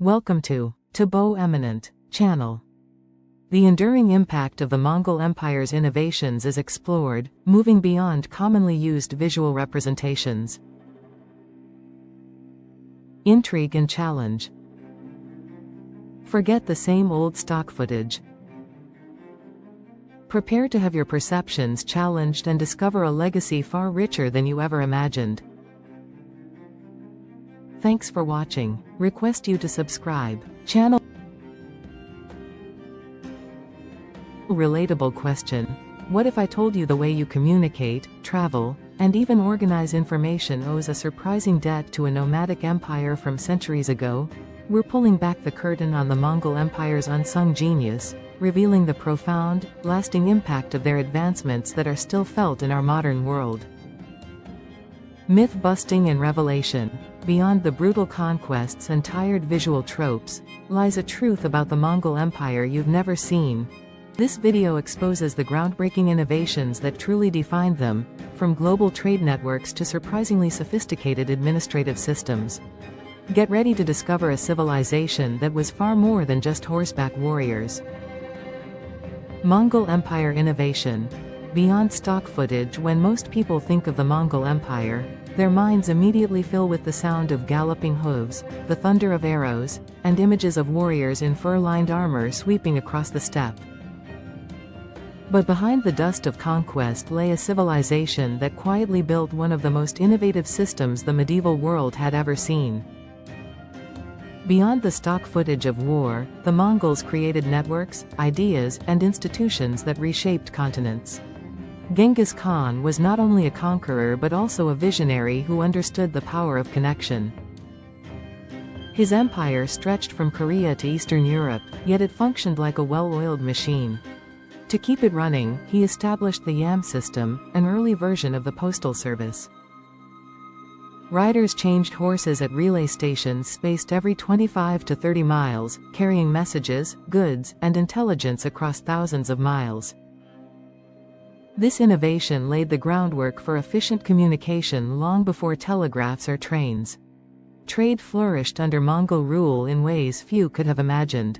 Welcome to Tabo Eminent channel. The enduring impact of the Mongol Empire's innovations is explored, moving beyond commonly used visual representations. Intrigue and challenge. Forget the same old stock footage. Prepare to have your perceptions challenged and discover a legacy far richer than you ever imagined. Thanks for watching. Request you to subscribe. Channel. Relatable question. What if I told you the way you communicate, travel, and even organize information owes a surprising debt to a nomadic empire from centuries ago? We're pulling back the curtain on the Mongol Empire's unsung genius, revealing the profound, lasting impact of their advancements that are still felt in our modern world. Myth-busting and revelation. Beyond the brutal conquests and tired visual tropes, lies a truth about the Mongol Empire you've never seen. This video exposes the groundbreaking innovations that truly defined them, from global trade networks to surprisingly sophisticated administrative systems. Get ready to discover a civilization that was far more than just horseback warriors. Mongol Empire innovation. Beyond stock footage, when most people think of the Mongol Empire, their minds immediately fill with the sound of galloping hooves, the thunder of arrows, and images of warriors in fur-lined armor sweeping across the steppe. But behind the dust of conquest lay a civilization that quietly built one of the most innovative systems the medieval world had ever seen. Beyond the stock footage of war, the Mongols created networks, ideas, and institutions that reshaped continents. Genghis Khan was not only a conqueror but also a visionary who understood the power of connection. His empire stretched from Korea to Eastern Europe, yet it functioned like a well-oiled machine. To keep it running, he established the yam system, an early version of the postal service. Riders changed horses at relay stations spaced every 25 to 30 miles, carrying messages, goods, and intelligence across thousands of miles. This innovation laid the groundwork for efficient communication long before telegraphs or trains. Trade flourished under Mongol rule in ways few could have imagined.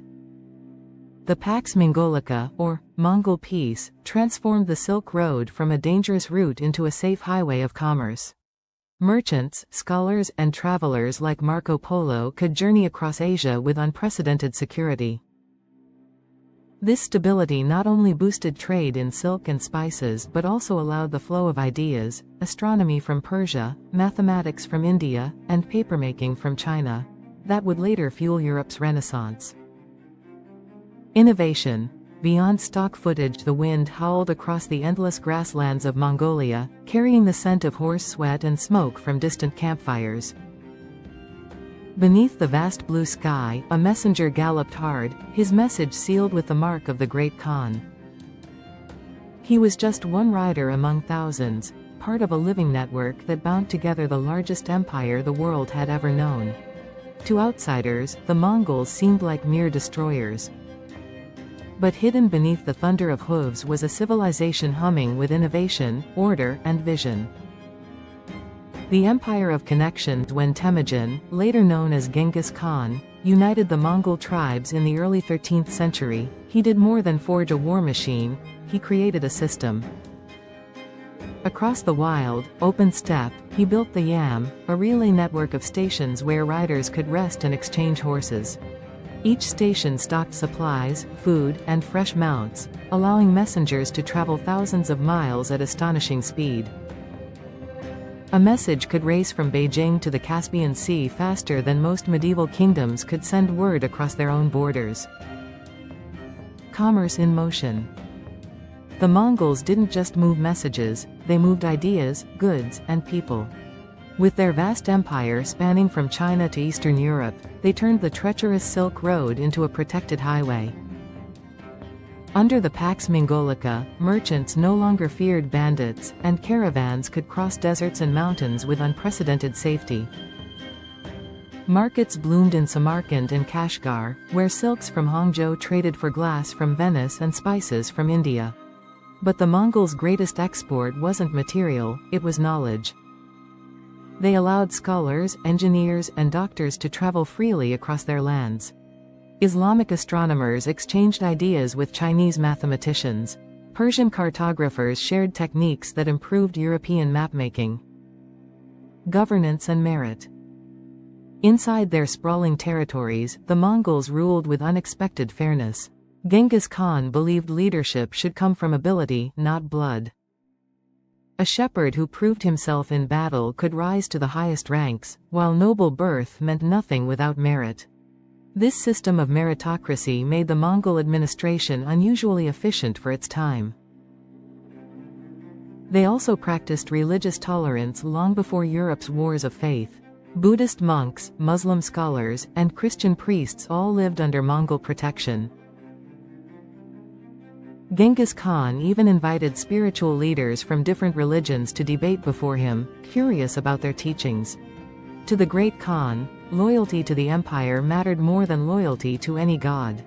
The Pax Mongolica, or Mongol Peace, transformed the Silk Road from a dangerous route into a safe highway of commerce. Merchants, scholars, and travelers like Marco Polo could journey across Asia with unprecedented security. This stability not only boosted trade in silk and spices but also allowed the flow of ideas, astronomy from Persia, mathematics from India, and papermaking from China, that would later fuel Europe's Renaissance. Innovation. Beyond stock footage, the wind howled across the endless grasslands of Mongolia, carrying the scent of horse sweat and smoke from distant campfires. Beneath the vast blue sky, a messenger galloped hard, his message sealed with the mark of the Great Khan. He was just one rider among thousands, part of a living network that bound together the largest empire the world had ever known. To outsiders, the Mongols seemed like mere destroyers. But hidden beneath the thunder of hooves was a civilization humming with innovation, order, and vision. The Empire of Connection, when Temujin, later known as Genghis Khan, united the Mongol tribes in the early 13th century, he did more than forge a war machine, he created a system. Across the wild, open steppe, he built the yam, a relay network of stations where riders could rest and exchange horses. Each station stocked supplies, food, and fresh mounts, allowing messengers to travel thousands of miles at astonishing speed. A message could race from Beijing to the Caspian Sea faster than most medieval kingdoms could send word across their own borders. Commerce in motion. The Mongols didn't just move messages, they moved ideas, goods, and people. With their vast empire spanning from China to Eastern Europe, they turned the treacherous Silk Road into a protected highway. Under the Pax Mongolica, merchants no longer feared bandits, and caravans could cross deserts and mountains with unprecedented safety. Markets bloomed in Samarkand and Kashgar, where silks from Hangzhou traded for glass from Venice and spices from India. But the Mongols' greatest export wasn't material, it was knowledge. They allowed scholars, engineers, and doctors to travel freely across their lands. Islamic astronomers exchanged ideas with Chinese mathematicians. Persian cartographers shared techniques that improved European mapmaking. Governance and merit. Inside their sprawling territories, the Mongols ruled with unexpected fairness. Genghis Khan believed leadership should come from ability, not blood. A shepherd who proved himself in battle could rise to the highest ranks, while noble birth meant nothing without merit. This system of meritocracy made the Mongol administration unusually efficient for its time. They also practiced religious tolerance long before Europe's wars of faith. Buddhist monks, Muslim scholars, and Christian priests all lived under Mongol protection. Genghis Khan even invited spiritual leaders from different religions to debate before him, curious about their teachings. To the great Khan, loyalty to the empire mattered more than loyalty to any god.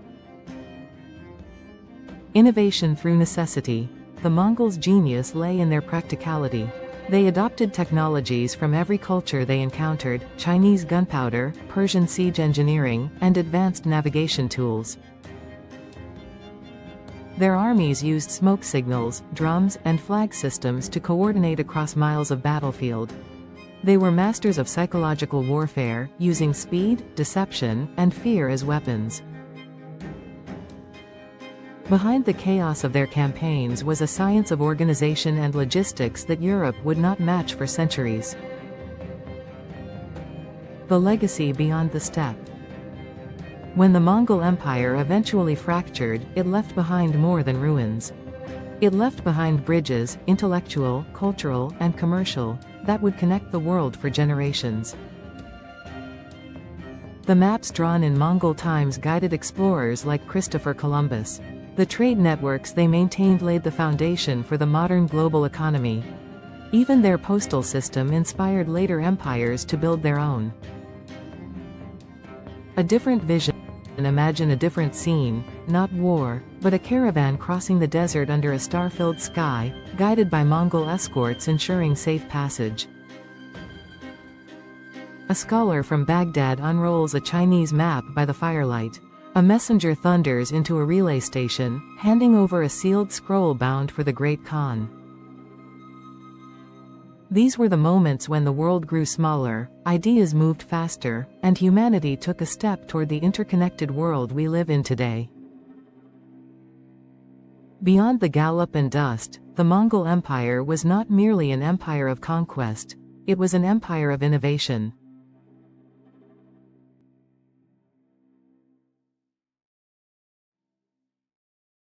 Innovation through necessity. The Mongols' genius lay in their practicality. They adopted technologies from every culture they encountered: Chinese gunpowder, Persian siege engineering, and advanced navigation tools. Their armies used smoke signals, drums, and flag systems to coordinate across miles of battlefield. They were masters of psychological warfare, using speed, deception, and fear as weapons. Behind the chaos of their campaigns was a science of organization and logistics that Europe would not match for centuries. The legacy beyond the steppe. When the Mongol Empire eventually fractured, it left behind more than ruins. It left behind bridges, intellectual, cultural, and commercial, that would connect the world for generations. The maps drawn in Mongol times guided explorers like Christopher Columbus. The trade networks they maintained laid the foundation for the modern global economy. Even their postal system inspired later empires to build their own. A different vision. Imagine a different scene, not war, but a caravan crossing the desert under a star-filled sky, guided by Mongol escorts ensuring safe passage. A scholar from Baghdad unrolls a Chinese map by the firelight. A messenger thunders into a relay station, handing over a sealed scroll bound for the great Khan. These were the moments when the world grew smaller, ideas moved faster, and humanity took a step toward the interconnected world we live in today. Beyond the gallop and dust, the Mongol Empire was not merely an empire of conquest, it was an empire of innovation.